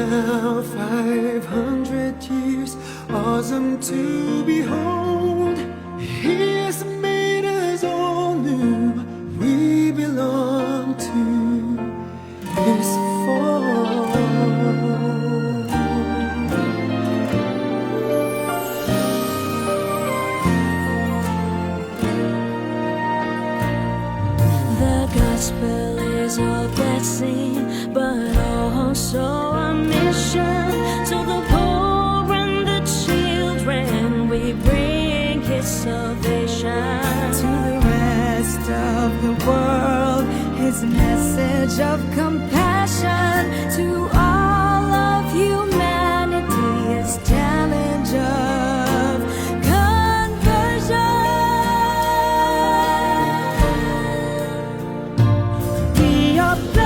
now 500 years, awesome to behold. He has made us all new. We belong to His fold. The gospel is a blessing, but also a mission. To the poor and the children, we bring His salvation. To the rest of the world, His message of compassion. To all of humanity, His challenge of conversion. We are blessed,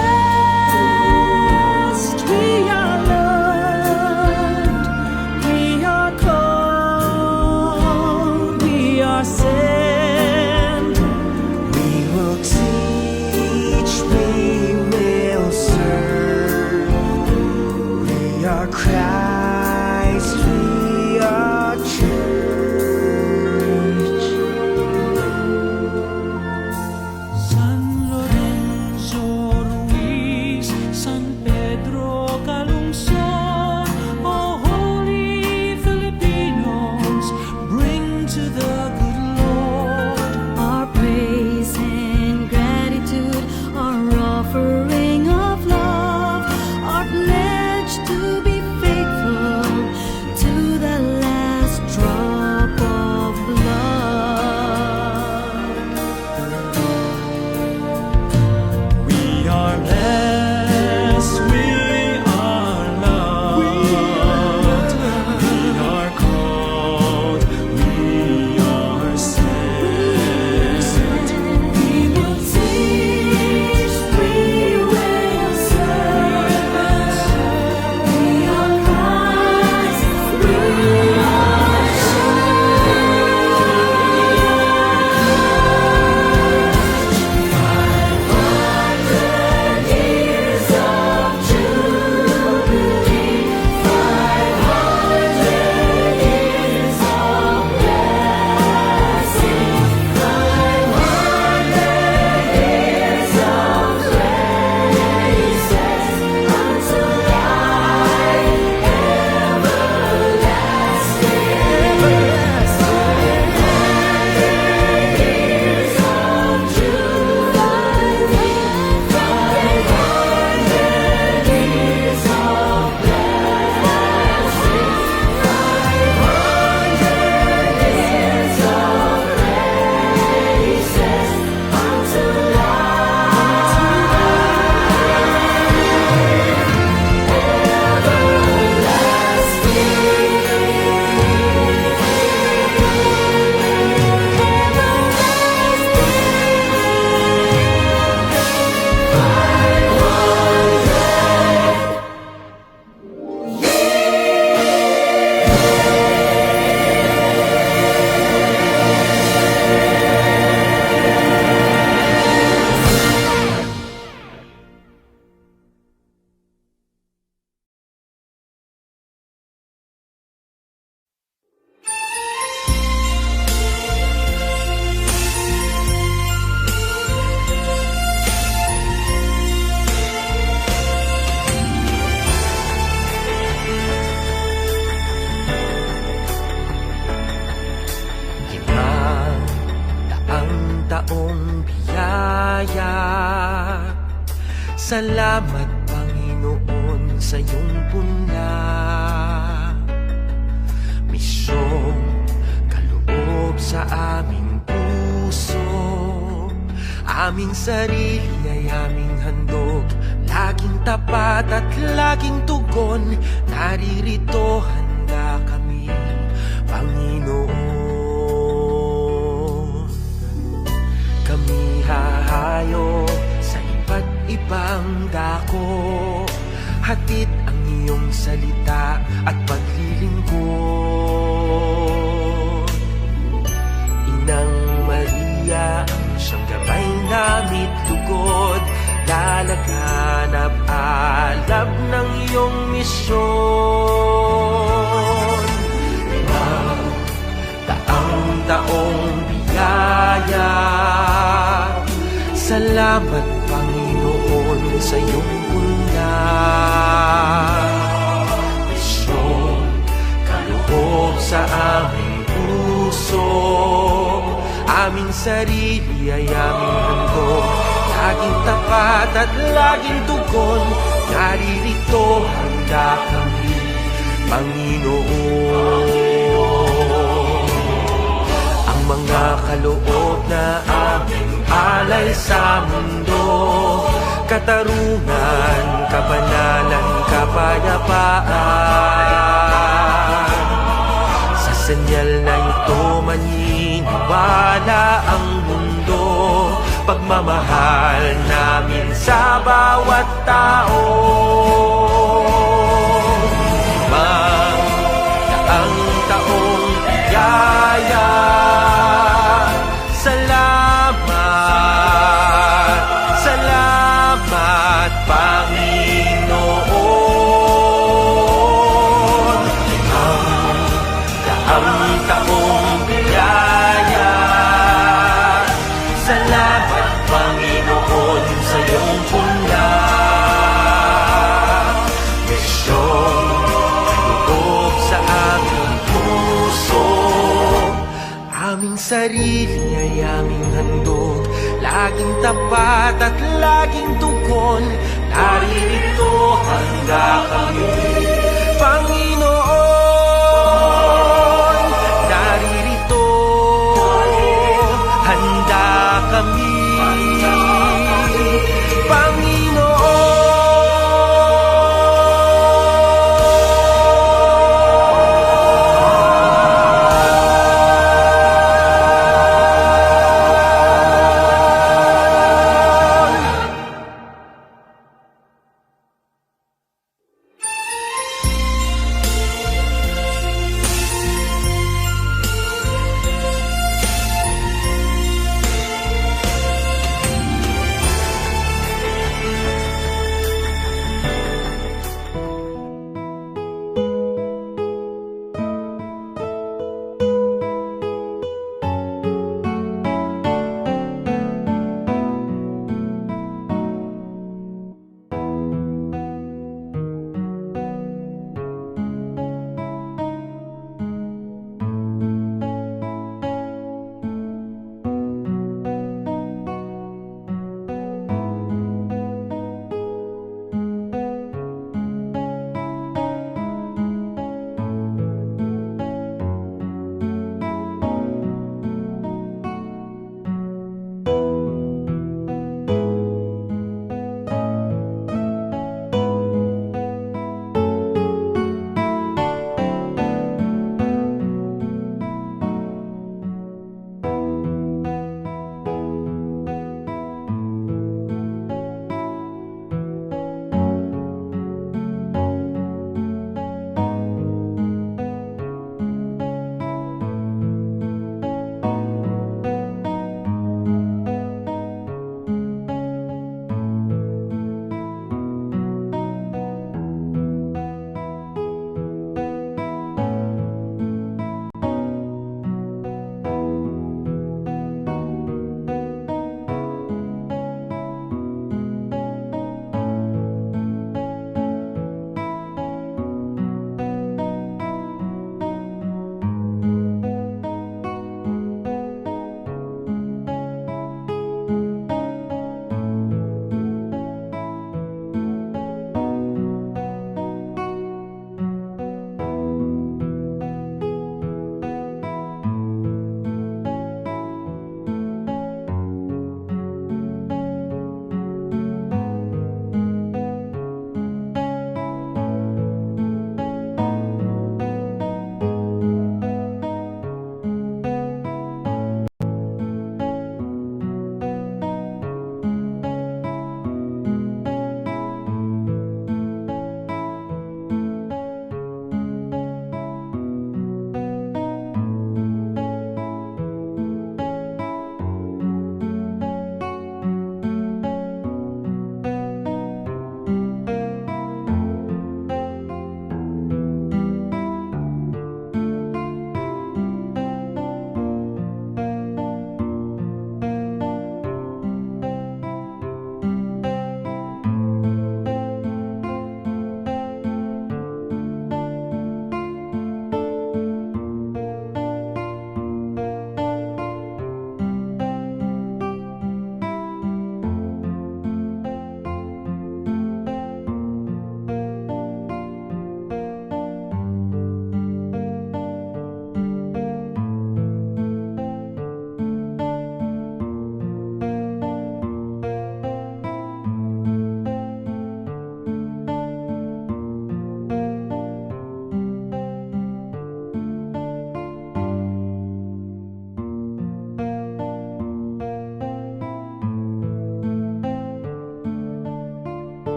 we are loved, we are called, we are sent. We will teach, we will serve. We are Christ, we are church. San Lorenzo Ruiz, San Pedro Calungsod, oh holy Filipinos, bring to the good Lord Our praise and gratitude, our offering of love, our pledge to be faithful to the last drop of blood. We are blessed, we are loved, we are called, we are sent. We will teach, we will serve. We are Christ, we are years of jubilee, 500 years of blessing, 500 years of praises unto life everlasting. 500 years of jubilee, 500 years of blessing, 500 years of praises unto Daang taong biyaya. Salamat Panginoon sa iyong punla. Misyong kaloob sa aming puso, aming sarili ay aming handog. Laging tapat at laging tugon, naririto handa kami, Panginoon. Kami hahayo sa iba't ibang dako, hatid ang iyong salita at paglilingkod. Inang Maria, ang siyang gabay namit lugod, lalaganap alab ng iyong misyon. Taong biyaya. Salamat Panginoon sa iyong punla. Misyon, kaloob sa aming puso. Aming sarili ay aming handog, laging tapat at laging tugon. Naririto handa kami, Panginoon. Ang mga kaloob na aming alay sa mundo, katarungan, kabanalan, kapayapaan. Sa senyal na ito maniniwala ang mundo, pagmamahal namin sa bawat tao. Ang taong biyaya. Salamat, salamat Panginoon. Ang taong biyaya. Salamat Panginoon sa iyong punla. Misyon, loob sa aming puso. Aming sarili ay aming handog, laging tapat at laging tugon. Naririto handa kami, Panginoon. Naririto handa kami,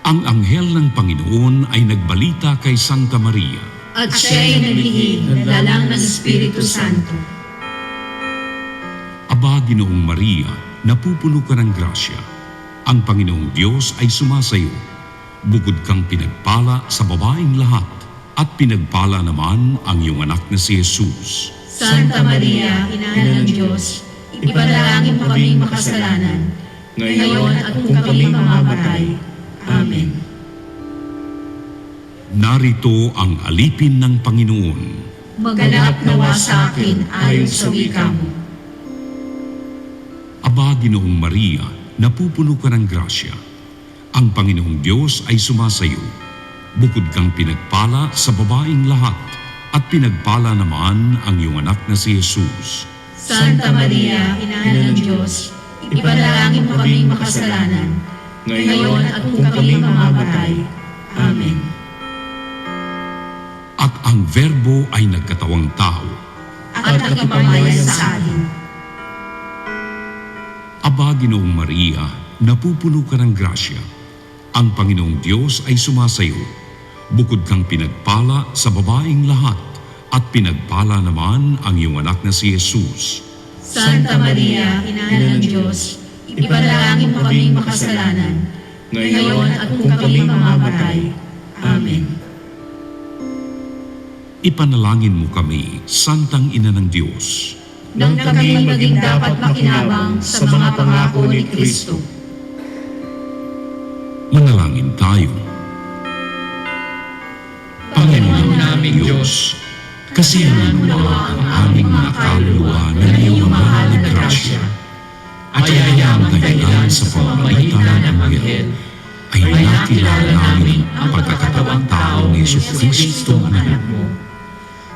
Ang anghel ng Panginoon ay nagbalita kay Santa Maria. At siya'y naglihim ng lalang ng Espiritu Santo. Aba, Ginoong Maria, napupuno ka ng grasya. Ang Panginoong Diyos ay sumasayo. Bukod kang pinagpala sa babaeng lahat, at pinagpala naman ang iyong anak na si Jesus. Santa Maria, Ina ng Diyos, ipanalangin mo kaming makasalanan, ngayon at kung kami mamamatay. Amen. Narito ang alipin ng Panginoon. Maganap nawa sa akin ayon sa wika mo. Aba, Ginoong Maria, napupuno ka ng grasya. Ang Panginoong Diyos ay sumasayo. Bukod kang pinagpala sa babaeng lahat, at pinagpala naman ang iyong anak na si Jesus. Santa Maria, Ina ng Diyos, ipanalangin mo kaming makasalanan, ngayon at kung kami mamamatay. Amen. At ang Verbo ay nagkatawang tao. At nakipamayan sa atin. Aba, Ginoong Maria, napupuno ka ng grasya. Ang Panginoong Diyos ay sumasayo. Bukod kang pinagpala sa babaeng lahat, at pinagpala naman ang iyong anak na si Jesus. Santa Maria, Ina ng Diyos, ipanalangin mo kaming makasalanan, ngayon at kung kami mamamatay. Amen. Ipanalangin mo kami, Santang Ina ng Diyos. Nang kami maging dapat makinabang sa mga pangako ni Kristo. Manalangin tayo. Panginoon naming Diyos, kasiyahan mo nawa ang aming mga kaluluwa ng iyong mahal na grasya. At hayaan ang dahilan sa pamamagitan ng anghel ay nakilala namin ang pagkakatawang tao ni Jesucristo ang anak mo.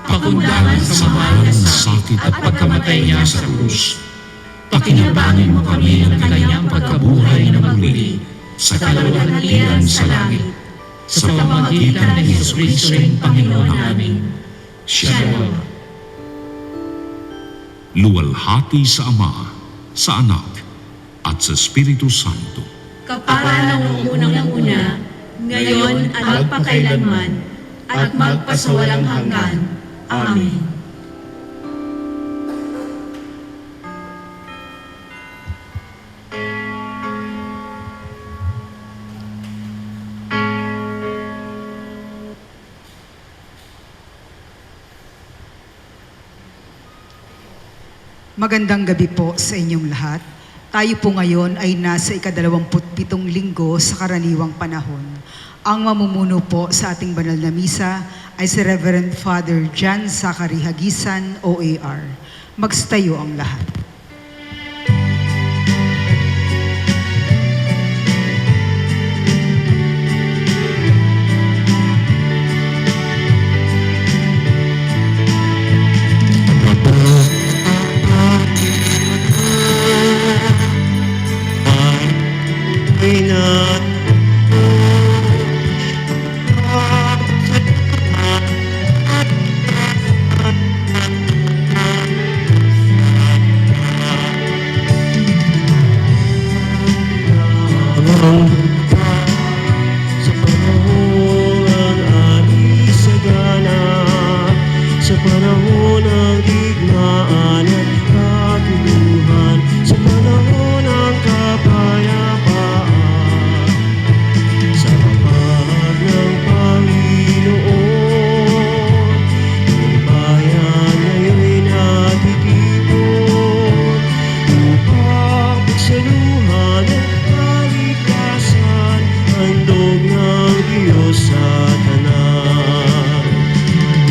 Pakundangan sa mahal na sakit at pagkamatay niya sa krus. Pakinabangin mo kami ng kanyang pagkabuhay na muli sa kaluwalhatian sa langit, sa pamamagitan ng Jesucristo ring Panginoon namin. Siya nawa. Luwalhati sa Ama, sa Anak, at sa Espiritu Santo. Kapala ng unang-una, ngayon at magpakailanman, at magpasawalang hanggan. Amen. Magandang gabi po sa inyong lahat. Tayo po ngayon ay nasa ika-27 linggo sa karaniwang panahon. Ang mamumuno po sa ating banal na misa ay si Reverend Father John Zachary Hagisan, OAR. Magstayo ang lahat. Sa panahon ng anisagana, sa panahon ng digmaan at katuluhan, sa panahon ng kapayapaan, sa hapag ng Panginoon, ang bayan ngayon'y natitipon upang pagsaluhan at kalikasan, handog ng Diyos sa tanan.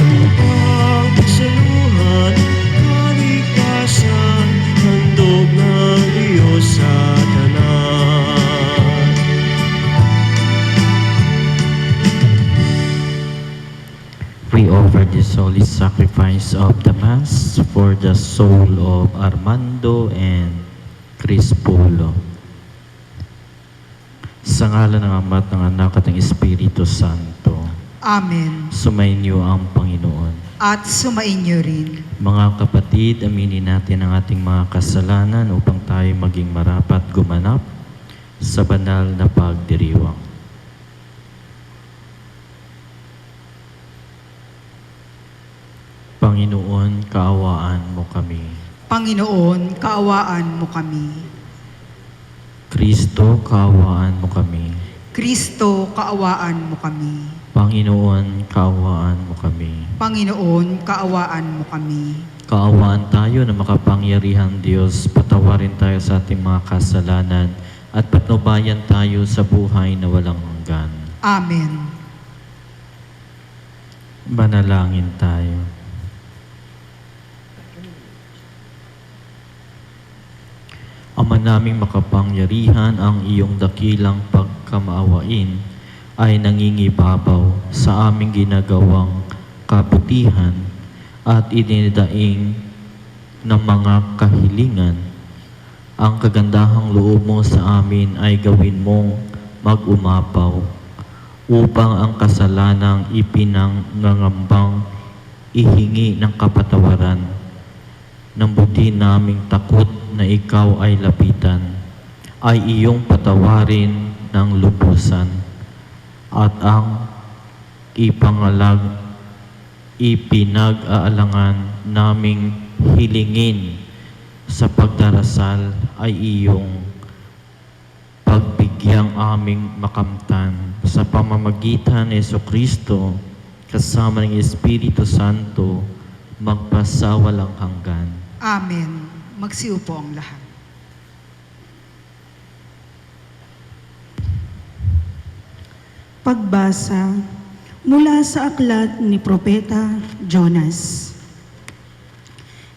Upang pagsaluhan at kalikasan, handog ng Diyos sa tanan. We offer this holy sacrifice of the Mass for the soul of Armando and Crispolo. Sa ngalan ng Ama at ng Anak at ng Espiritu Santo, Amen. sumainyo ang Panginoon. At sumainyo rin. Mga kapatid, aminin natin ang ating mga kasalanan upang tayo maging marapat gumanap sa banal na pagdiriwang. Panginoon, kaawaan mo kami. Panginoon, kaawaan mo kami. Kristo, kaawaan mo kami. Kristo, kaawaan mo kami. Panginoon, kaawaan mo kami. Panginoon, kaawaan mo kami. Kaawaan tayo na makapangyarihang Diyos, patawarin tayo sa ating mga kasalanan at patnubayan tayo sa buhay na walang hanggan. Amen. Manalangin tayo. Ama naming makapangyarihan, ang iyong dakilang pagkamaawain ay nangingibabaw sa aming ginagawang kabutihan at idinidaing ng mga kahilingan. Ang kagandahang loob mo sa amin ay gawin mong mag-umapaw upang ang kasalanang ipinangangambang ihingi ng kapatawaran ng buti naming takot na ikaw ay lapitan, ay iyong patawarin ng lubusan at ang ipinag-aalangan naming hilingin sa pagdarasal ay iyong pagbigyang aming makamtan sa pamamagitan ni Jesucristo kasama ng Espiritu Santo magpasawalang hanggan. Amen. Magsiupo ang lahat. Pagbasa mula sa aklat ni Propeta Jonas.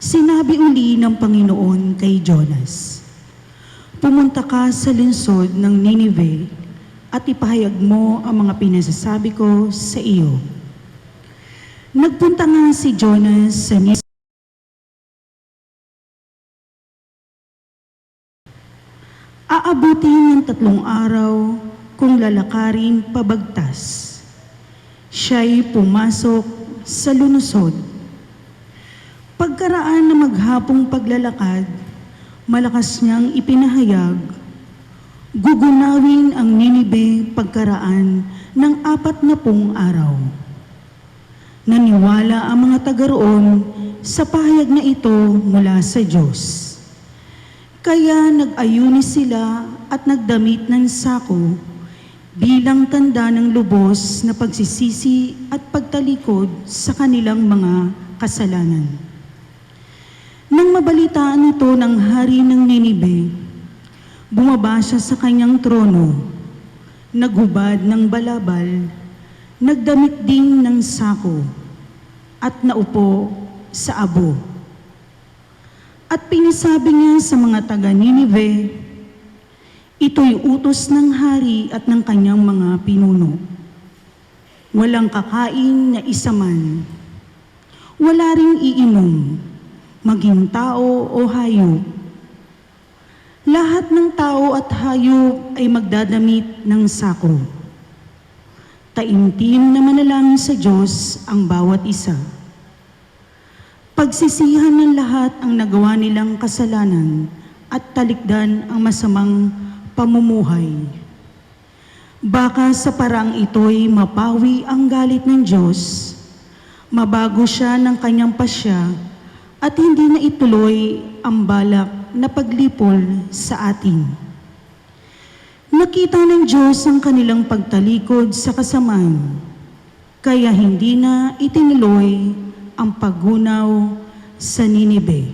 Sinabi uli ng Panginoon kay Jonas, "Pumunta ka sa lungsod ng Ninive at ipahayag mo ang mga pinasasabi ko sa iyo." Nagpunta nga si Jonas sa Ninive. Aabutin ng 3 araw kung lalakarin pabagtas. Siya'y pumasok sa lungsod. Pagkaraan na maghapong paglalakad, malakas niyang ipinahayag, gugunawin ang Ninive pagkaraan ng 40 araw. Naniwala ang mga taga roon sa pahayag na ito mula sa Diyos. Kaya nag-ayunis sila at nagdamit ng sako bilang tanda ng lubos na pagsisisi at pagtalikod sa kanilang mga kasalanan. Nang mabalitaan ito ng hari ng Ninive, bumaba siya sa kanyang trono, naghubad ng balabal, nagdamit din ng sako, at naupo sa abo. At pinasabi niya sa mga taga-Ninive, ito'y utos ng hari at ng kanyang mga pinuno. Walang kakain na isa man. Wala ring iinom, maging tao o hayop. Lahat ng tao at hayop ay magdadamit ng sako. Taimtim na manalangin sa Diyos ang bawat isa. Pagsisihan ng lahat ang nagawa nilang kasalanan at talikdan ang masamang pamumuhay. Baka sa parang ito'y mapawi ang galit ng Diyos, mabago siya ng kanyang pasya at hindi na ituloy ang balak na paglipol sa atin. Nakita ng Diyos ang kanilang pagtalikod sa kasamaan, kaya hindi na itinuloy ang paggunaw sa Ninive.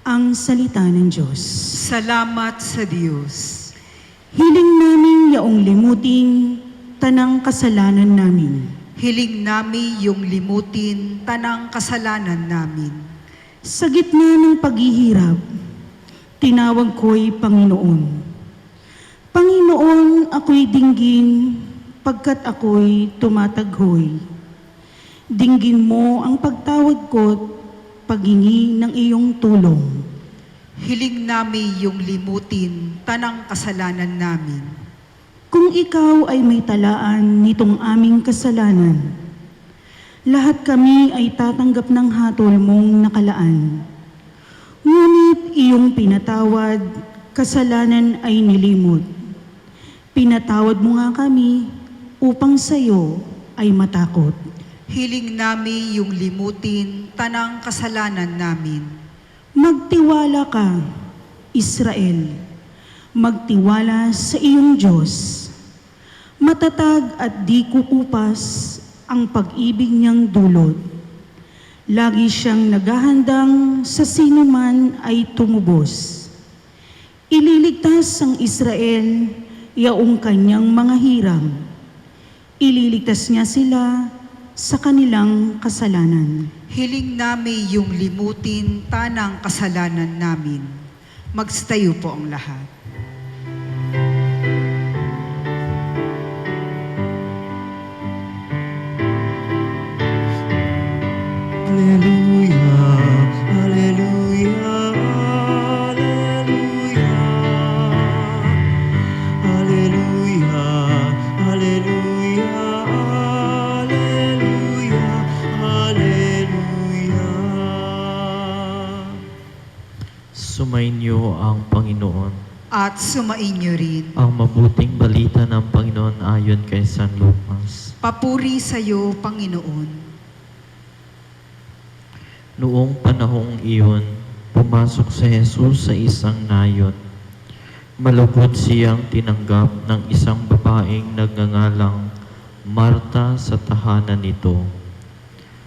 Ang salita ng Diyos. Salamat sa Diyos. Hiling namin yaong limutin tanang kasalanan namin. Hiling namin yung limutin tanang kasalanan namin. Sa gitna ng paghihirap, tinawag ko'y Panginoon. Panginoon, ako'y dinggin pagkat ako'y tumataghoy. Dinggin mo ang pagtawag ko't paghingi ng iyong tulong. Hiling namin yung limutin tanang kasalanan namin. Kung ikaw ay may talaan nitong aming kasalanan, lahat kami ay tatanggap ng hatol mong nakalaan. Ngunit iyong pinatawad, kasalanan ay nilimot. Pinatawad mo nga kami upang sa'yo ay matakot. Hiling nami yung limutin tanang kasalanan namin. Magtiwala ka, Israel. Magtiwala sa iyong Diyos. Matatag at di kukupas ang pag-ibig niyang dulot. Lagi siyang naghahandang sa sinuman ay tumubos. Ililigtas ang Israel, yaong kanyang mga hirang. Ililigtas niya sila sa kanilang kasalanan. Hiling nami yung limutin tanang kasalanan namin. Magstayo po ang lahat. Hallelujah, hallelujah, hallelujah. Hallelujah, hallelujah, hallelujah, hallelujah. Sumainyo ang Panginoon. At sumainyo rin. Ang mabuting balita ng Panginoon ayon kay San Lucas. Papuri sa iyo, Panginoon. Noong panahong iyon, pumasok si Jesus sa isang nayon. Malugod siyang tinanggap ng isang babaeng nagngangalang Marta sa tahanan nito.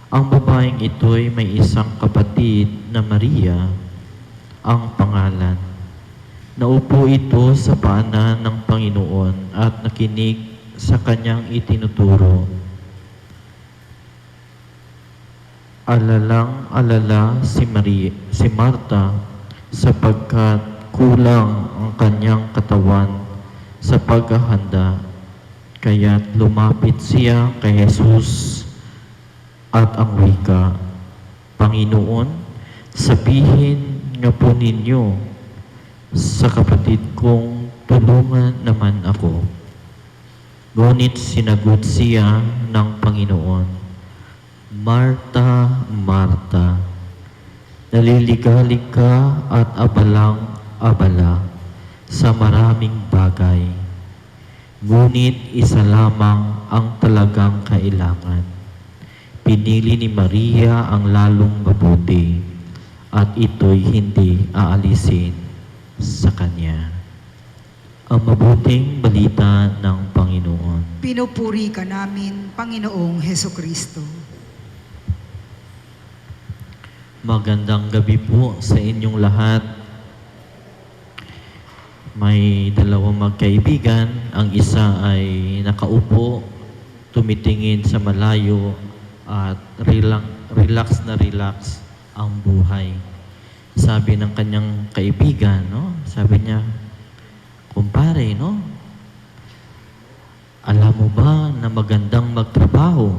Ang babaeng ito'y may isang kapatid na Maria, ang pangalan. Naupo ito sa paanan ng Panginoon at nakinig sa kanyang itinuturo. Alalang-alala si Marta sapagkat kulang ang kanyang katawan sa paghahanda. Kaya't lumapit siya kay Jesus at ang wika, Panginoon, sabihin nga po ninyo sa kapatid kong tulungan naman ako. Ngunit sinagot siya ng Panginoon, Marta, Marta, naliligalig ka at abalang-abala sa maraming bagay. Ngunit isa lamang ang talagang kailangan. Pinili ni Maria ang lalong mabuti at ito'y hindi aalisin sa kanya. Ang mabuting balita ng Panginoon. Pinupuri ka namin, Panginoong Hesukristo. Magandang gabi po sa inyong lahat. May dalawang magkaibigan. Ang isa ay nakaupo, tumitingin sa malayo at relax na relax ang buhay. Sabi ng kanyang kaibigan, sabi niya, kumpare, alam mo ba na magandang magtrabaho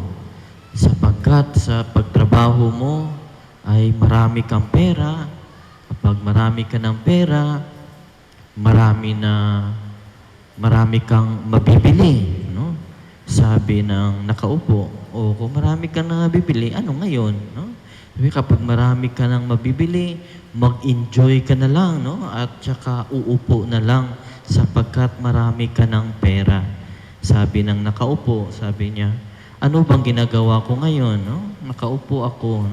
sapagkat sa pagtrabaho mo ay marami kang pera. Kapag marami ka ng pera, marami kang mabibili, Sabi ng nakaupo, kung marami kang nabibili, ano ngayon, Sabi, kapag marami ka nang mabibili, mag-enjoy ka na lang, At saka uupo na lang sapagkat marami ka ng pera. Sabi ng nakaupo, sabi niya, ano bang ginagawa ko ngayon, Nakaupo ako,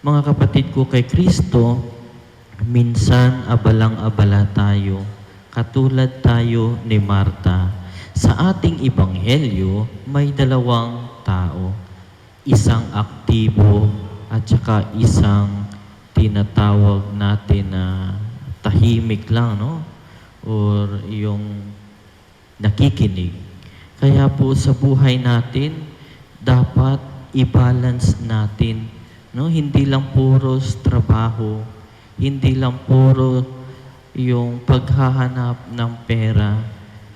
Mga kapatid ko kay Kristo, minsan abalang-abala tayo, katulad tayo ni Marta. Sa ating ebanghelyo, may dalawang tao. Isang aktibo at saka isang tinatawag natin na tahimik lang, Or yung nakikinig. Kaya po sa buhay natin, dapat i-balance natin. Hindi lang puro trabaho, hindi lang puro yung paghahanap ng pera.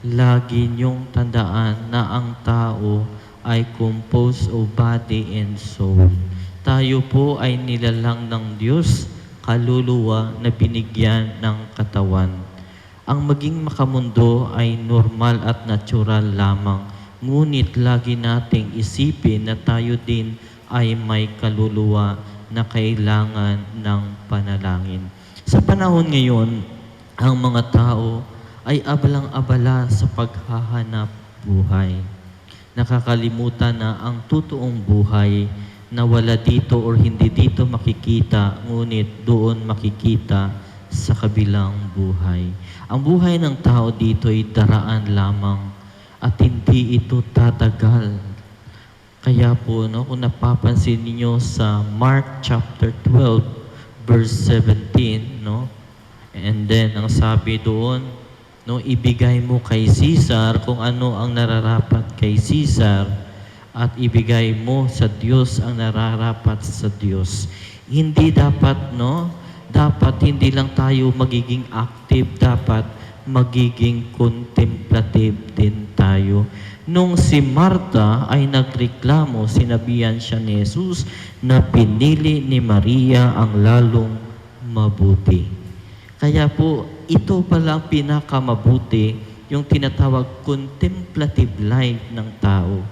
Lagi niyong tandaan na ang tao ay composed of body and soul. Tayo po ay nilalang ng Diyos, kaluluwa na binigyan ng katawan. Ang maging makamundo ay normal at natural lamang. Ngunit lagi nating isipin na tayo din ay may kaluluwa na kailangan ng panalangin. Sa panahon ngayon, ang mga tao ay abalang-abala sa paghahanap buhay. Nakakalimutan na ang totoong buhay na wala dito or hindi dito makikita, ngunit doon makikita sa kabilang buhay. Ang buhay ng tao dito ay daraan lamang at hindi ito tatagal. Kaya po, no, kung napapansin niyo sa Mark chapter 12, verse 17, no, and then ang sabi doon, no, ibigay mo kay Caesar kung ano ang nararapat kay Caesar at ibigay mo sa Diyos ang nararapat sa Diyos. Hindi dapat, no, dapat hindi lang tayo magiging active, dapat magiging contemplative din tayo. Nung si Marta ay nagreklamo, sinabihan siya ni Jesus na pinili ni Maria ang lalong mabuti. Kaya po, ito pala ang pinakamabuti, yung tinatawag contemplative life ng tao.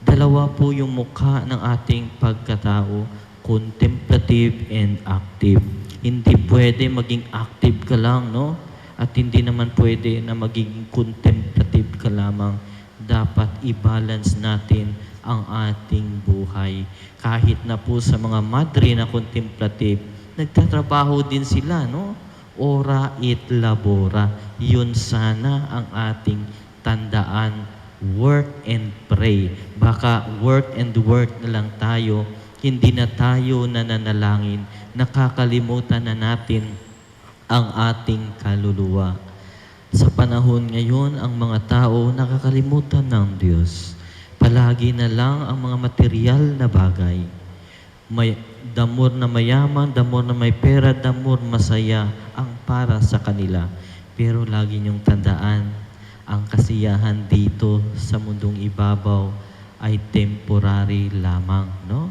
Dalawa po yung mukha ng ating pagkatao, contemplative and active. Hindi pwede maging active ka lang, no? At hindi naman pwede na maging contemplative ka lamang. Dapat i-balance natin ang ating buhay. Kahit na po sa mga madre na contemplative, nagtatrabaho din sila, no? Ora et labora. Yun sana ang ating tandaan. Work and pray. Baka work and work na lang tayo. Hindi na tayo nananalangin. Nakakalimutan na natin ang ating kaluluwa. Sa panahon ngayon, ang mga tao nakakalimutan ng Diyos. Palagi na lang ang mga material na bagay. May damor na mayaman, damor na may pera, damor masaya ang para sa kanila. Pero lagi niyong tandaan, ang kasiyahan dito sa mundong ibabaw ay temporary lamang, no?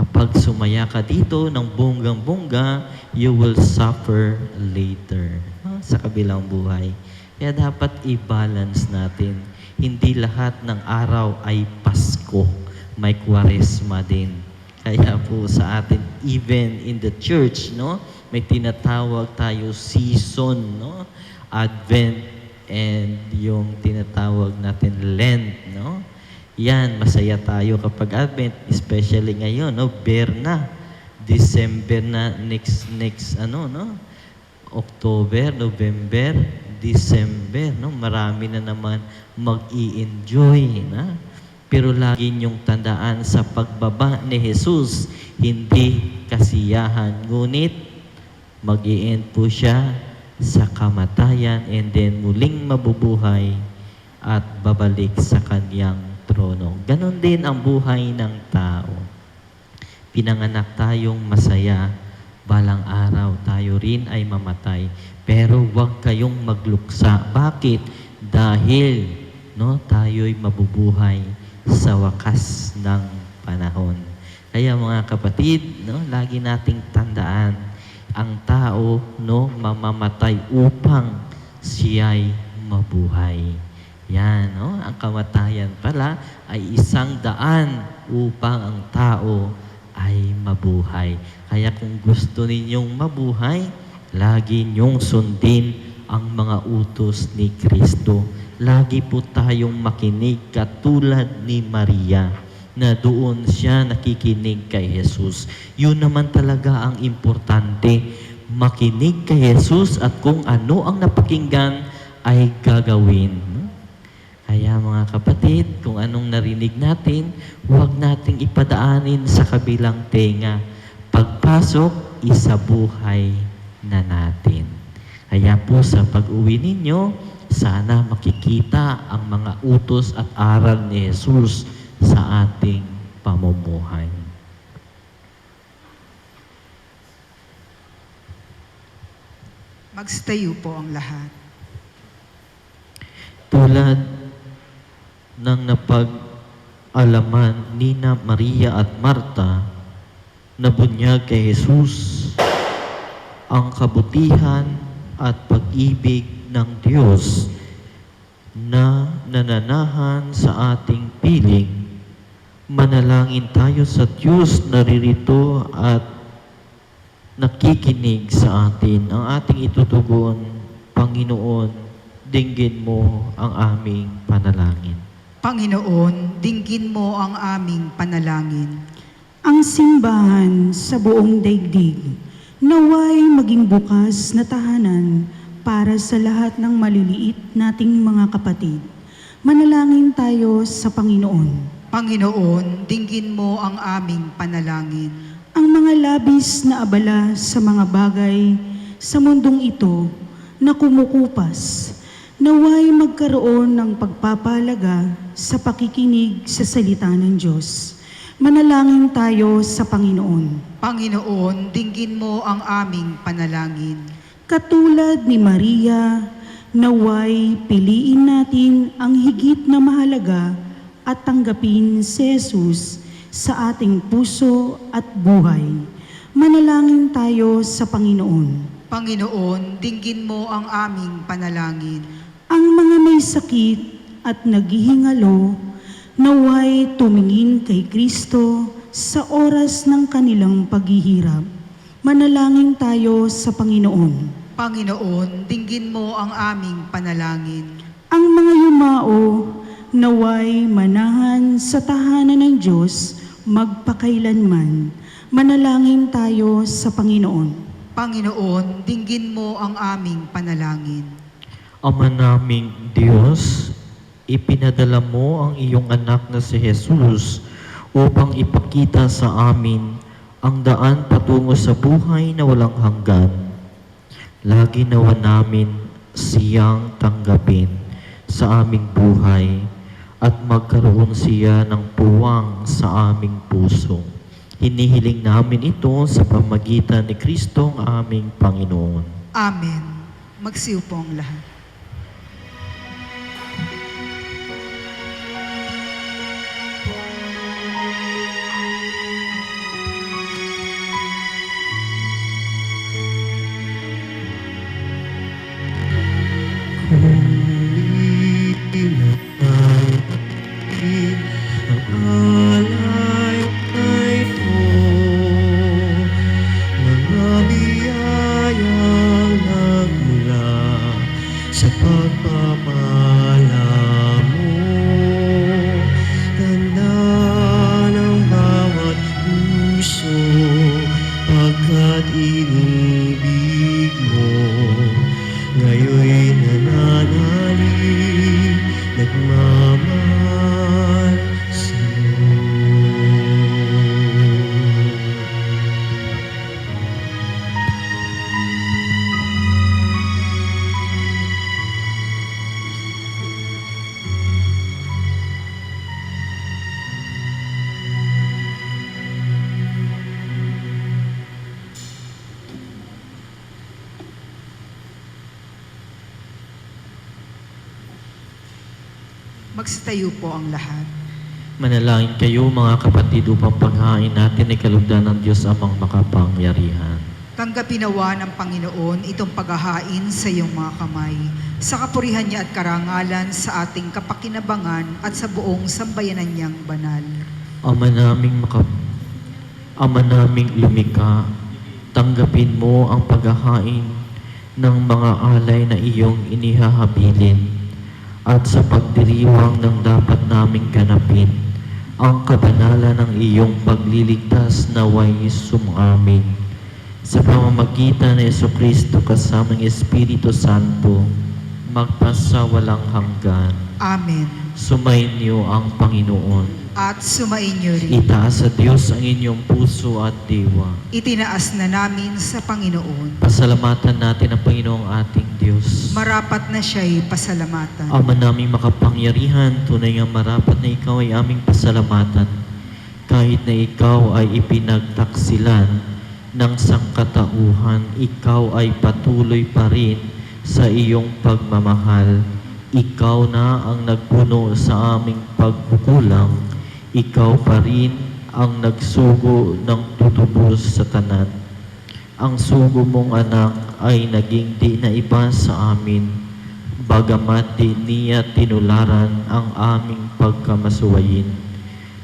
Kapag sumaya ka dito ng bonggang-bongga, you will suffer later, no? Sa kabilang buhay. Kaya dapat i-balance natin. Hindi lahat ng araw ay Pasko. May Kwaresma din. Kaya po sa atin, even in the church, no, may tinatawag tayo season, no? Advent and yung tinatawag natin Lent, no? Yan, masaya tayo kapag Advent, especially ngayon, no? Berna, December na, next, no? October, November, December, no? Marami na naman mag-i-enjoy, na? Pero lagi niyong tandaan sa pagbaba ni Jesus, hindi kasiyahan, ngunit mag-i-end po siya sa kamatayan and then muling mabubuhay at babalik sa kanyang trono. Ganon din ang buhay ng tao. Pinanganak tayong masaya, balang araw tayo rin ay mamatay. Pero huwag kayong magluksa. Bakit? Dahil, no, tayo'y mabubuhay sa wakas ng panahon. Kaya mga kapatid, no, lagi nating tandaan, ang tao, no, mamamatay upang siya'y mabuhay. Yan, no? Ang kamatayan pala ay isang daan upang ang tao ay mabuhay. Kaya kung gusto ninyong mabuhay, lagi ninyong sundin ang mga utos ni Kristo. Lagi po tayong makinig katulad ni Maria na doon siya nakikinig kay Jesus. Yun naman talaga ang importante. Makinig kay Jesus at kung ano ang napakinggan ay gagawin. Kaya mga kapatid, kung anong narinig natin, huwag nating ipadaanin sa kabilang tenga. Pagpasok, isabuhay na natin. Kaya po sa pag-uwi ninyo, sana makikita ang mga utos at aral ni Jesus sa ating pamumuhay. Magstayo po ang lahat. Tulad ng napag-alaman nina Maria at Marta na bunyag kay Jesus ang kabutihan at pag-ibig ng Diyos na nananahan sa ating piling. Manalangin tayo sa Diyos na ririto at nakikinig sa atin. Ang ating itutugon, Panginoon, dinggin mo ang aming panalangin. Panginoon, dinggin mo ang aming panalangin. Ang simbahan sa buong daigdig, naway maging bukas na tahanan para sa lahat ng maliliit nating mga kapatid. Manalangin tayo sa Panginoon. Panginoon, dinggin mo ang aming panalangin. Ang mga labis na abala sa mga bagay sa mundong ito na kumukupas, naway magkaroon ng pagpapahalaga sa pakikinig sa salita ng Diyos. Manalangin tayo sa Panginoon. Panginoon, dinggin mo ang aming panalangin. Katulad ni Maria, naway piliin natin ang higit na mahalaga at tanggapin si Jesus sa ating puso at buhay. Manalangin tayo sa Panginoon. Panginoon, dinggin mo ang aming panalangin. Ang mga may sakit at naghihingalo, naway tumingin kay Kristo sa oras ng kanilang paghihirap. Manalangin tayo sa Panginoon. Panginoon, dinggin mo ang aming panalangin. Ang mga yumao, naway manahan sa tahanan ng Diyos magpakailanman. Manalangin tayo sa Panginoon. Panginoon, dinggin mo ang aming panalangin. Ama naming Diyos, ipinadala mo ang iyong anak na si Jesus upang ipakita sa amin ang daan patungo sa buhay na walang hanggan. Lagi nawa namin siyang tanggapin sa aming buhay at magkaroon siya ng puwang sa aming puso. Hinihiling namin ito sa pamagitan ni Kristong aming Panginoon. Amen. Magsiupo ang lahat. Sa pagpapala mo, tanda ng bawat puso, pagkat inibig mo. Ngayon'y nananalig, nagmamahal sa'yo. Magsitayo po ang lahat. Manalangin kayo mga kapatid upang paghain natin ay kalugdan ng Diyos amang makapangyarihan. Tanggapin nawa ng Panginoon itong paghahain sa iyong mga kamay, sa kapurihan niya at karangalan sa ating kapakinabangan at sa buong sambayanan niyang banal. Ama naming lumikha, tanggapin mo ang paghahain ng mga alay na iyong inihahabilin at sa pagdiriwang ng dapat naming ganapin ang kabanalan ng iyong pagliligtas naway sumamin. Sa pamamagitan ng Jesucristo kasama ng Espiritu Santo, magpasawalang hanggan. Amen. Sumainyo ang Panginoon. At sumainyo rin. Itaas sa Diyos ang inyong puso at diwa. Itinaas na namin sa Panginoon. Pasalamatan natin ang Panginoong ating Diyos. Marapat na siya'y pasalamatan. Ama naming makapangyarihan, tunay nga marapat na ikaw ay aming pasalamatan. Kahit na ikaw ay ipinagtaksilan ng sangkatauhan, ikaw ay patuloy pa rin sa iyong pagmamahal. Ikaw na ang nagpuno sa aming pagkukulang. Ikaw pa rin ang nagsugo ng tutubos sa tanan. Ang sugo mong anak ay naging di na iba sa amin, bagamat di niya tinularan ang aming pagkamasuwayin.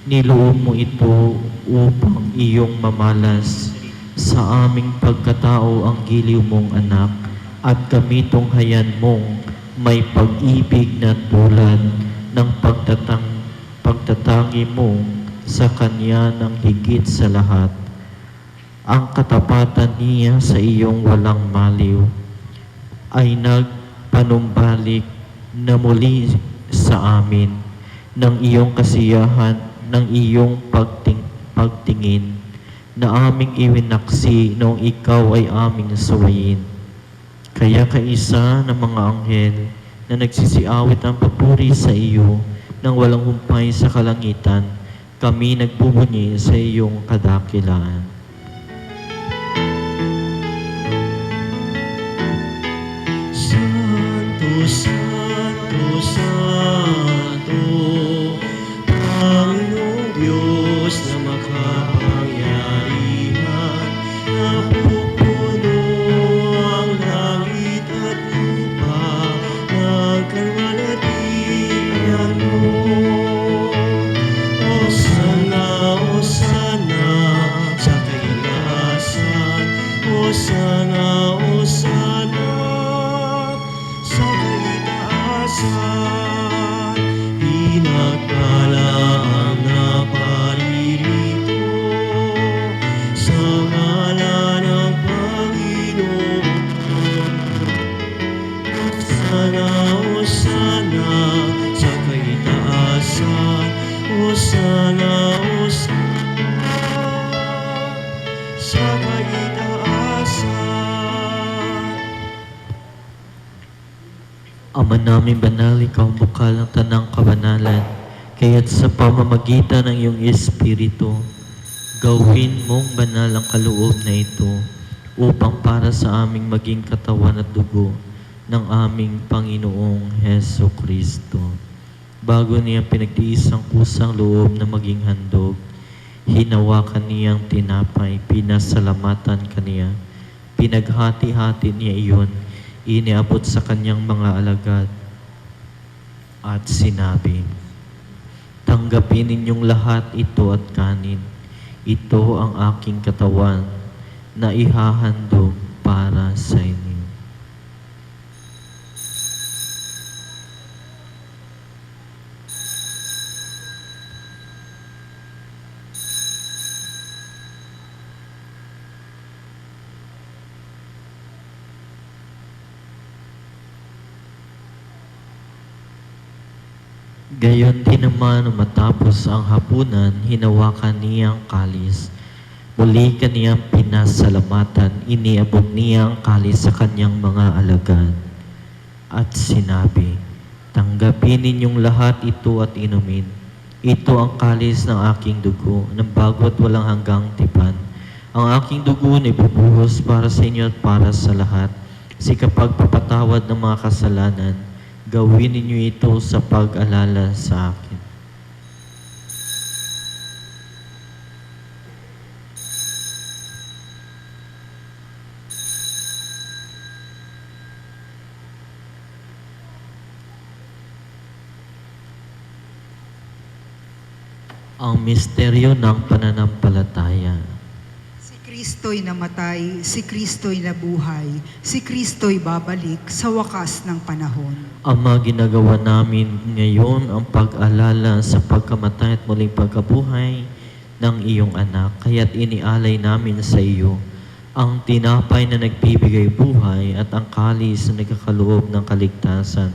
Niloob mo ito upang iyong mamalas sa aming pagkatao ang giliw mong anak at kami tunghayan mong may pag-ibig na tulad ng pagtatang pagtatangi mo sa Kanya ng higit sa lahat. Ang katapatan niya sa iyong walang maliw ay nagpanumbalik na muli sa amin ng iyong kasiyahan, ng iyong pagtingin na aming iwinaksi noong ikaw ay aming suwayin. Kaya kaisa ng mga anghel na nagsisiawit ang papuri sa iyo nang walang humpay sa kalangitan, kami nagbubunyi sa iyong kadakilaan. Santo, Santo, Santo, Panginoong Diyos na makapangyarihan, napupuno ang langit at lupa ng kalwalhatian mo. Hosana, Hosana sa kailasan, Hosana, Hosana sa kaitaasan. Pinagpala ang naparirito sa ngalan ng Panginoon. Hosana, Hosana sa kaitaasan, Hosana, Hosana sa kaitaasan. Ama namin banal, ikaw ang bukal ng tanang kabanalan, kaya't sa pamamagitan ng iyong Espiritu, gawin mong banal ang kaloob na ito upang para sa aming maging katawan at dugo ng aming Panginoong Heso Kristo. Bago niya pinagtiis ang kusang loob na maging handog, hinawakan niyang tinapay, pinasalamatan kaniya, pinaghati-hati niya iyon, iniabot sa kanyang mga alagad at sinabi, "Tanggapin ninyong lahat ito at kanin. Ito ang aking katawan na ihahandog para sa inyo." Gayon din naman matapos ang hapunan, hinawakan niya ang kalis. Muli kaniyang pinasalamatan, iniabot niya ang kalis sa kanyang mga alagad. At sinabi, "Tanggapin ninyong lahat ito at inumin. Ito ang kalis ng aking dugo, ng bago at walang hanggang tipan. Ang aking dugo na ibubuhos para sa inyo at para sa lahat. Si kapag papatawad ng mga kasalanan, gawin ninyo ito sa pag-alala sa akin." Ang misteryo ng pananampalataya. Si Kristo'y namatay, si Kristo'y nabuhay, si Kristo'y babalik sa wakas ng panahon. Ama, ginagawa namin ngayon ang pag-alala sa pagkamatay at muling pagkabuhay ng iyong anak. Kaya't inialay namin sa iyo ang tinapay na nagbibigay buhay at ang kalis na nagkakaloob ng kaligtasan.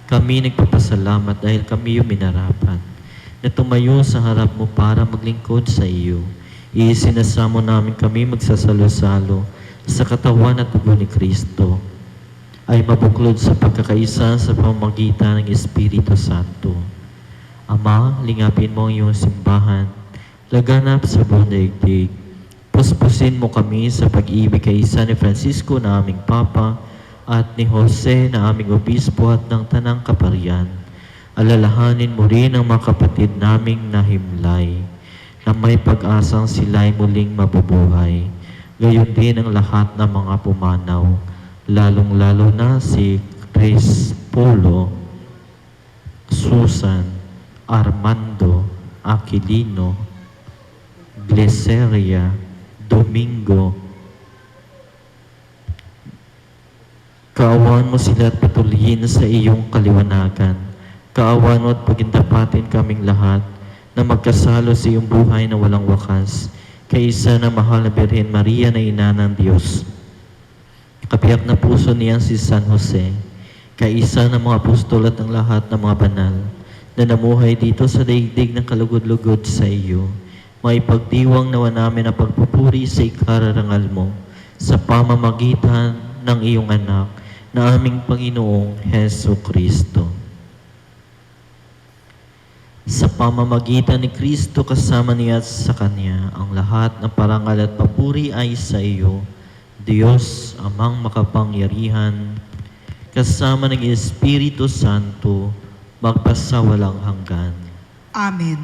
Kami nagpapasalamat dahil kami yung minarapat na tumayo sa harap mo para maglingkod sa iyo. Isinasamo namin kami magsasalo-salo sa katawan at dugo ni Kristo ay mabuklod sa pagkakaisa sa pamamagitan ng Espiritu Santo. Ama, lingapin mo ang iyong simbahan, laganap sa buong daigdig. Puspusin mo kami sa pag-ibig kay isa ni Francisco na aming Papa at ni Jose na aming Obispo at ng Tanang Kaparian. Alalahanin mo rin ang mga kapatid naming nahimlay na may pag-asang sila'y muling mabubuhay. Gayon din ang lahat ng mga pumanaw, lalong-lalo na si Chris Polo, Susan, Armando, Aquilino, Gleseria, Domingo. Kaawaan mo sila at patuloyin sa iyong kaliwanagan. Kaawan mo at pagindapatin kaming lahat na magkasalo sa iyong buhay na walang wakas, kaysa na mahal na Birhen Maria na ina ng Diyos. Kapiyak na puso niyang si San Jose, kaisa ng mga apostol at ng lahat ng mga banal na namuhay dito sa daigdig ng kalugod-lugod sa iyo. Maipagdiwang nawa namin ang pagpupuri sa ikararangal mo sa pamamagitan ng iyong anak na aming Panginoong Heso Kristo. Sa pamamagitan ni Kristo kasama niya at sa Kanya, ang lahat ng parangal at papuri ay sa iyo, Diyos, Amang makapangyarihan, kasama ng Espiritu Santo, magpasawalang hanggan. Amen.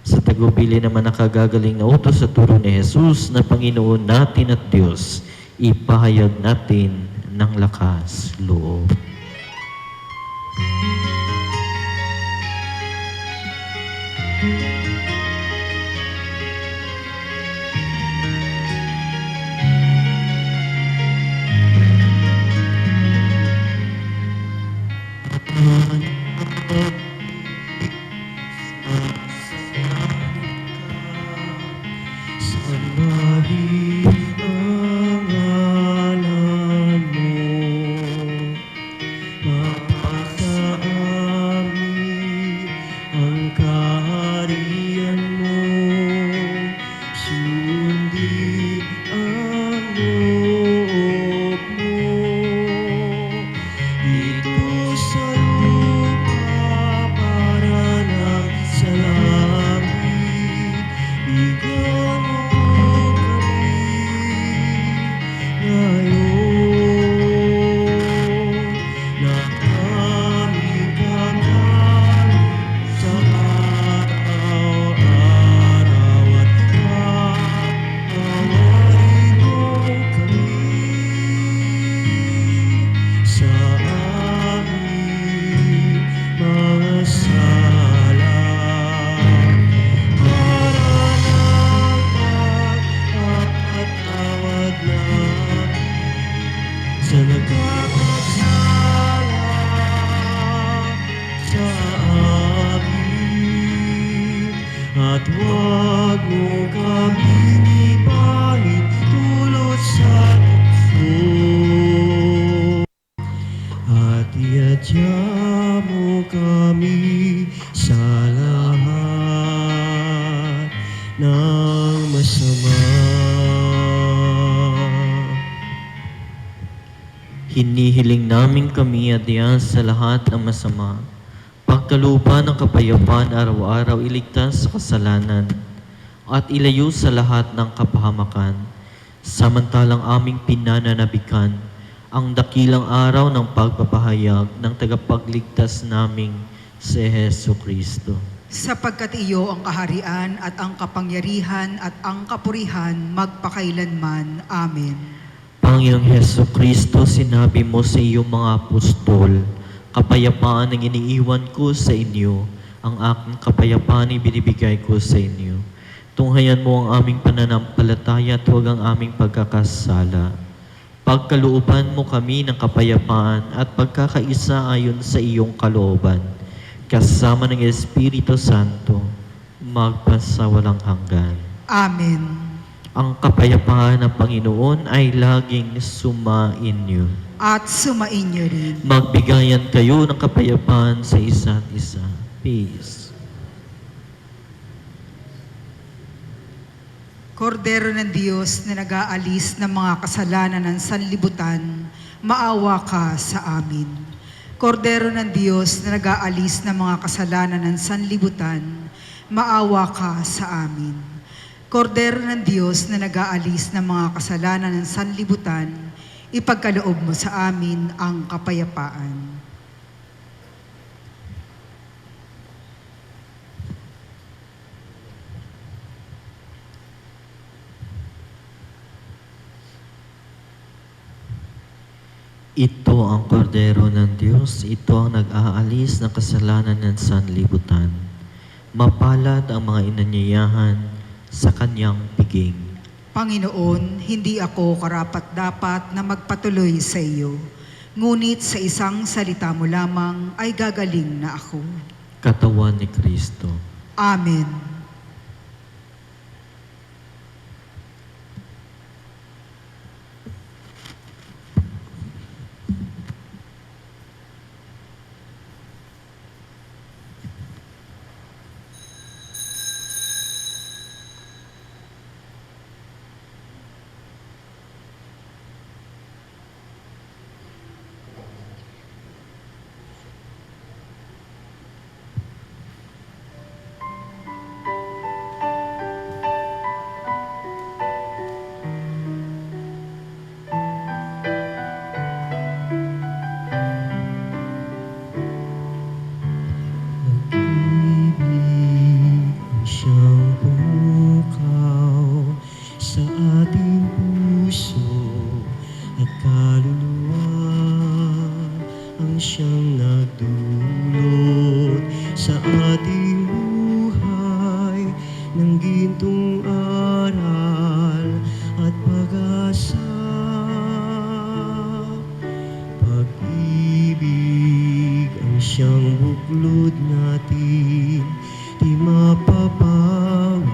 Sa tagubili naman nakagagaling na utos sa turo ni Jesus na Panginoon natin at Diyos, ipahayag natin ng lakas loob. Sambahin ang ngalan mo, mapasa amin ang kaharian mo, sundin ang loob mo, dito sa lupa para ng sa langit, bigyan mo kami ngayon na aming kakain sa araw-araw at patawarin mo kami sa aming mga sala. Pagpapatawad namin sa nagkakasala sa amin, at huwag mo kaming ipahin dulot sa tukso, at iadya mo kami sa lahat ng masama. Hinihiling namin kami adya sa lahat ng masama, pagkalooban ng kapayapaan araw-araw iligtas sa kasalanan, at ilayo sa lahat ng kapahamakan, samantalang aming pinananabikan ang dakilang araw ng pagpapahayag ng tagapagligtas naming si Heso Kristo. Sapagkat iyo ang kaharian at ang kapangyarihan at ang kapurihan magpakailanman. Amen. Panginoong Heso Kristo, sinabi mo sa iyong mga apostol, kapayapaan ang iniiwan ko sa inyo, ang aking kapayapaan ibinibigay ko sa inyo. Tunghayan mo ang aming pananampalataya at huwag ang aming pagkakasala. Pagkalooban mo kami ng kapayapaan at pagkakaisa ayon sa iyong kalooban, kasama ng Espiritu Santo, magpasawalang hanggan. Amen. Ang kapayapaan ng Panginoon ay laging sumainyo. At sumainyo rin. Magbigayan kayo ng kapayapaan sa isa't isa. Peace. Kordero ng Diyos na nag-aalis ng mga kasalanan ng sanlibutan, maawa ka sa amin. Kordero ng Diyos na nag-aalis ng mga kasalanan ng sanlibutan, maawa ka sa amin. Kordero ng Diyos na nag-aalis ng mga kasalanan ng sanlibutan, ipagkaloob mo sa amin ang kapayapaan. Ito ang kordero ng Diyos, ito ang nag-aalis ng kasalanan ng sanlibutan. Mapalad ang mga inanyayahan sa kanyang piging. Panginoon, hindi ako karapat-dapat na magpatuloy sa iyo. Ngunit sa isang salita mo lamang ay gagaling na ako. Katawan ni Kristo. Amen. Pag-ibig ang siyang pukaw sa ating puso at kaluluwa, ang siyang nagdulot sa ating buhay ng gintong aral at pag-asa. Pag-ibig ang siyang buklod natin, di mapapawi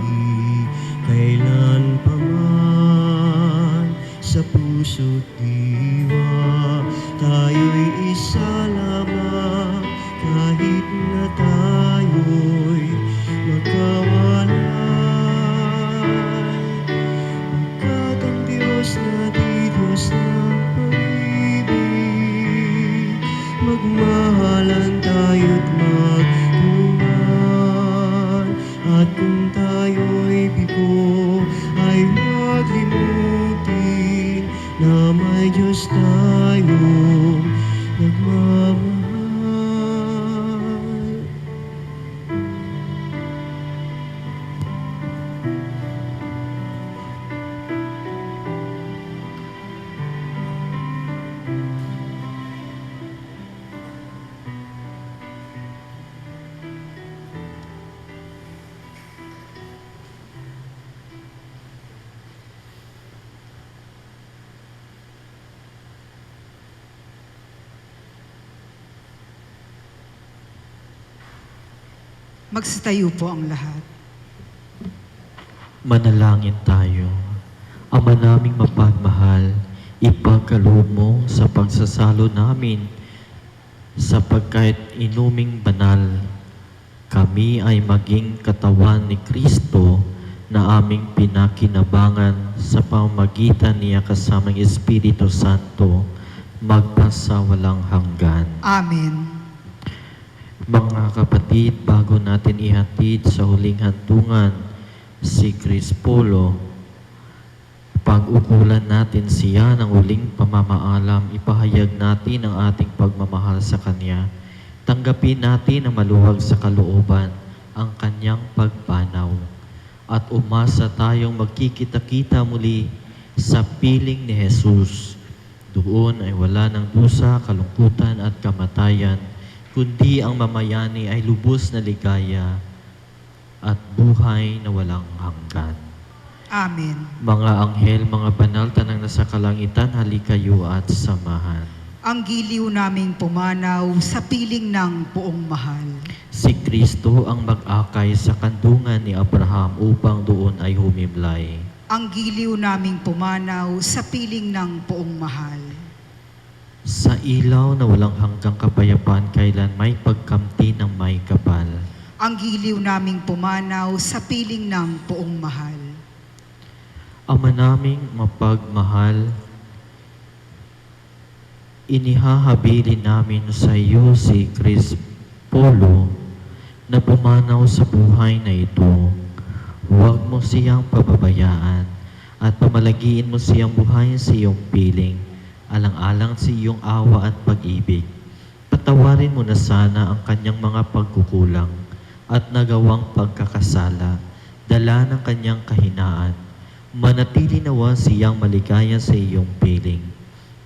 kailan pa man. Sa puso't diwa tayo'y isa lamang, kahit na tayo'y magkawalay. Pagkat ang Diyos na di Diyos ng pag-ibig, magmahalan tayo't magmahal. At kung tayo'y bigo, ay huwag limutin na may Diyos tayong nagmamahal. Magsitayo po ang lahat. Manalangin tayo. Ama naming mapagmahal, ipagkaloob mo sa pagsasalo namin sapagkat inuming banal, kami ay maging katawan ni Kristo na aming pinakinabangan sa pamamagitan niya kasamang Espiritu Santo magpasawalang hanggan. Amen. Mga kapatid, bago natin ihatid sa huling hantungan si Crispolo, pag-ukulan natin siya ng huling pamamaalam, ipahayag natin ang ating pagmamahal sa Kanya. Tanggapin natin ang maluwag sa kalooban ang Kanyang pagpanaw at umasa tayong magkikita-kita muli sa piling ni Jesus. Doon ay wala ng dusa, kalungkutan at kamatayan, kundi ang mamayani ay lubos na ligaya at buhay na walang hanggan. Amen. Mga anghel, mga banal, tanang nasa kalangitan, halikayo at samahan. Ang giliw naming pumanaw sa piling ng poong mahal. Si Kristo ang mag-akay sa kandungan ni Abraham upang doon ay humimlay. Ang giliw naming pumanaw sa piling ng poong mahal. Sa ilaw na walang hanggang kapayapaan, kailan may pagkamti ng may kapal. Ang giliw naming pumanaw sa piling ng poong mahal. Ama naming mapagmahal, inihahabili namin sa iyo si Crispolo na pumanaw sa buhay na ito. Huwag mo siyang pababayaan at pamalagiin mo siyang buhayin sa iyong piling, alang-alang sa iyong awa at pag-ibig. Patawarin mo na sana ang kanyang mga pagkukulang at nagawang pagkakasala, dala ng kanyang kahinaan. Manatili nawa siyang maligaya sa iyong piling,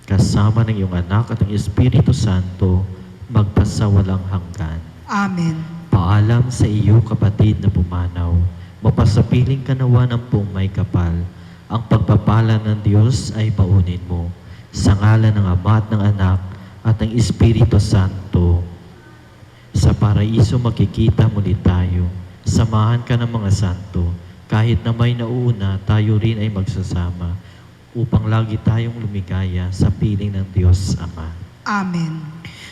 kasama ng iyong anak at ang Espiritu Santo, magpasawalang hanggan. Amen. Paalam sa iyo, kapatid na pumanaw, mapasapiling ka nawa ng buong may kapal. Ang pagpapala ng Diyos ay paunin mo. Sa ngalan ng Ama at ng Anak at ng Espiritu Santo. Sa paraiso magkikita muli tayo. Samahan ka ng mga santo. Kahit na may nauna, tayo rin ay magsasama upang lagi tayong lumigaya sa piling ng Diyos Ama. Amen.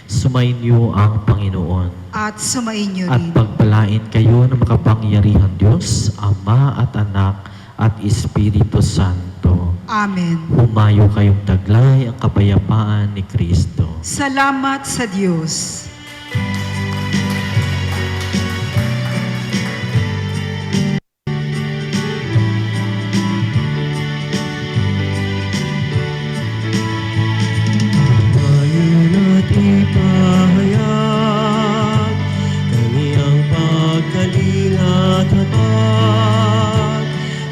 Sumainyo ang Panginoon At sumainyo at rin. pagpalain kayo ng makapangyarihang Diyos, Ama at Anak at Espiritu Santo. Amen. Humayo kayong taglay ang kapayapaan ni Kristo. Salamat sa Diyos. Ngayon at ipahayag kami ang pagkalinga at hatag,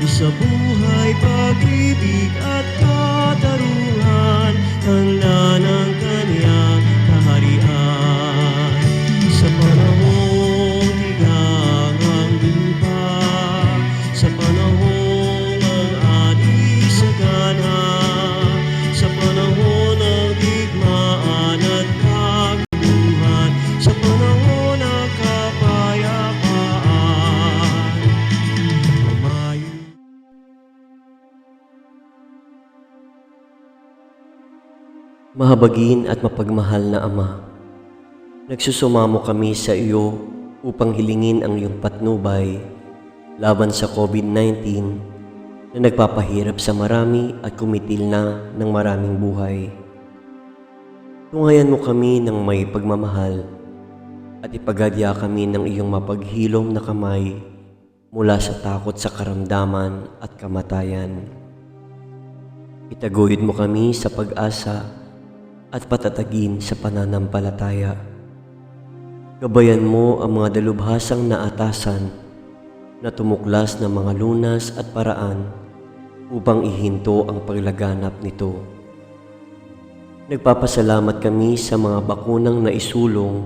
isa buhay, pag-ibig at katarungan, tanda ng kaniyang kaharian. Sa panahong tigang lupa, sa panahong ang ating sagana, sa panahon ng digmaan at kaguluhan, sa panahon ng kapayapaan. Humayo. Mahabagin at mapagmahal na Ama, nagsusumamo kami sa iyo upang hilingin ang iyong patnubay laban sa COVID-19 na nagpapahirap sa marami at kumitil na ng maraming buhay. Tungayan mo kami ng may pagmamahal at ipagadya kami ng iyong mapaghilom na kamay mula sa takot sa karamdaman at kamatayan. Itaguyod mo kami sa pag-asa at patatagin sa pananampalataya. Gabayan mo ang mga dalubhasang naatasan na tumuklas ng mga lunas at paraan upang ihinto ang paglaganap nito. Nagpapasalamat kami sa mga bakunang naisulong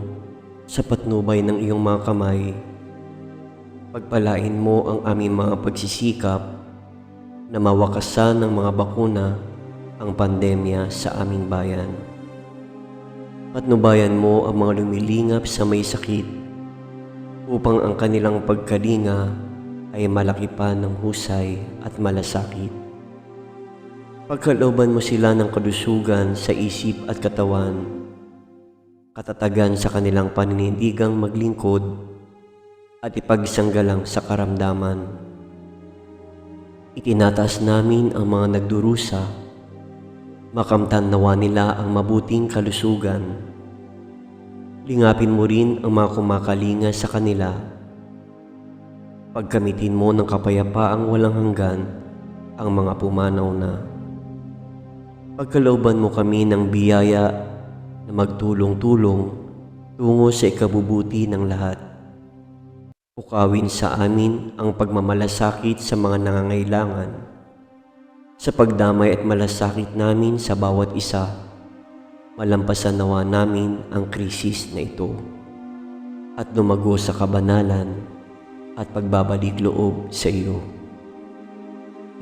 sa patnubay ng iyong mga kamay. Pagpalain mo ang aming mga pagsisikap na mawakasan ng mga bakuna ang pandemya sa aming bayan. Patnubayan mo ang mga lumilingap sa may sakit upang ang kanilang pagkalinga ay malaki pa ng husay at malasakit. Pagkalooban mo sila ng kalusugan sa isip at katawan, katatagan sa kanilang paninindigang maglingkod at ipagsanggalang sa karamdaman. Itinataas namin ang mga nagdurusa, makamtan nawa nila ang mabuting kalusugan. Lingapin mo rin ang mga kumakalinga sa kanila. Pagkamitin mo ng kapayapaang walang hanggan ang mga pumanaw na. Pagkalooban mo kami ng biyaya na magtulong-tulong tungo sa ikabubuti ng lahat. Pukawin sa amin ang pagmamalasakit sa mga nangangailangan. Sa pagdamay at malasakit namin sa bawat isa, malampasan nawa namin ang krisis na ito at lumago sa kabanalan at pagbabalik loob sa iyo.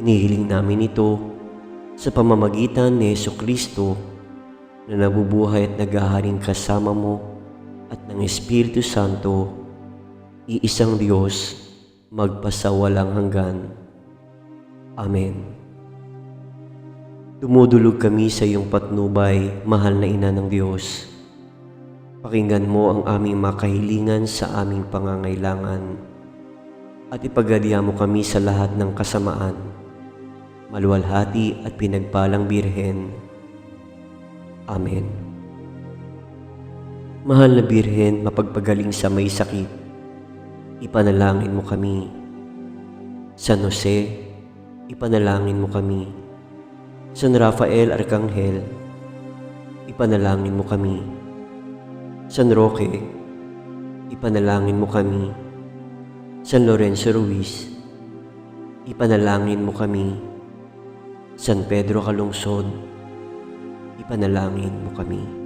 Hinihiling namin ito sa pamamagitan ni Jesucristo na nabubuhay at naghaharing kasama mo at ng Espiritu Santo, iisang Diyos, magpasawalang hanggan. Amen. Dumudulog kami sa iyong patnubay, mahal na Ina ng Diyos. Pakinggan mo ang aming makahilingan sa aming pangangailangan at ipagadya mo kami sa lahat ng kasamaan, maluwalhati at pinagpalang Birhen. Amen. Mahal na Birhen, mapagpagaling sa may sakit, ipanalangin mo kami. San Jose, ipanalangin mo kami. San Rafael Arcangel, ipanalangin mo kami. San Roque, ipanalangin mo kami. San Lorenzo Ruiz, ipanalangin mo kami. San Pedro Calungsod, ipanalangin mo kami.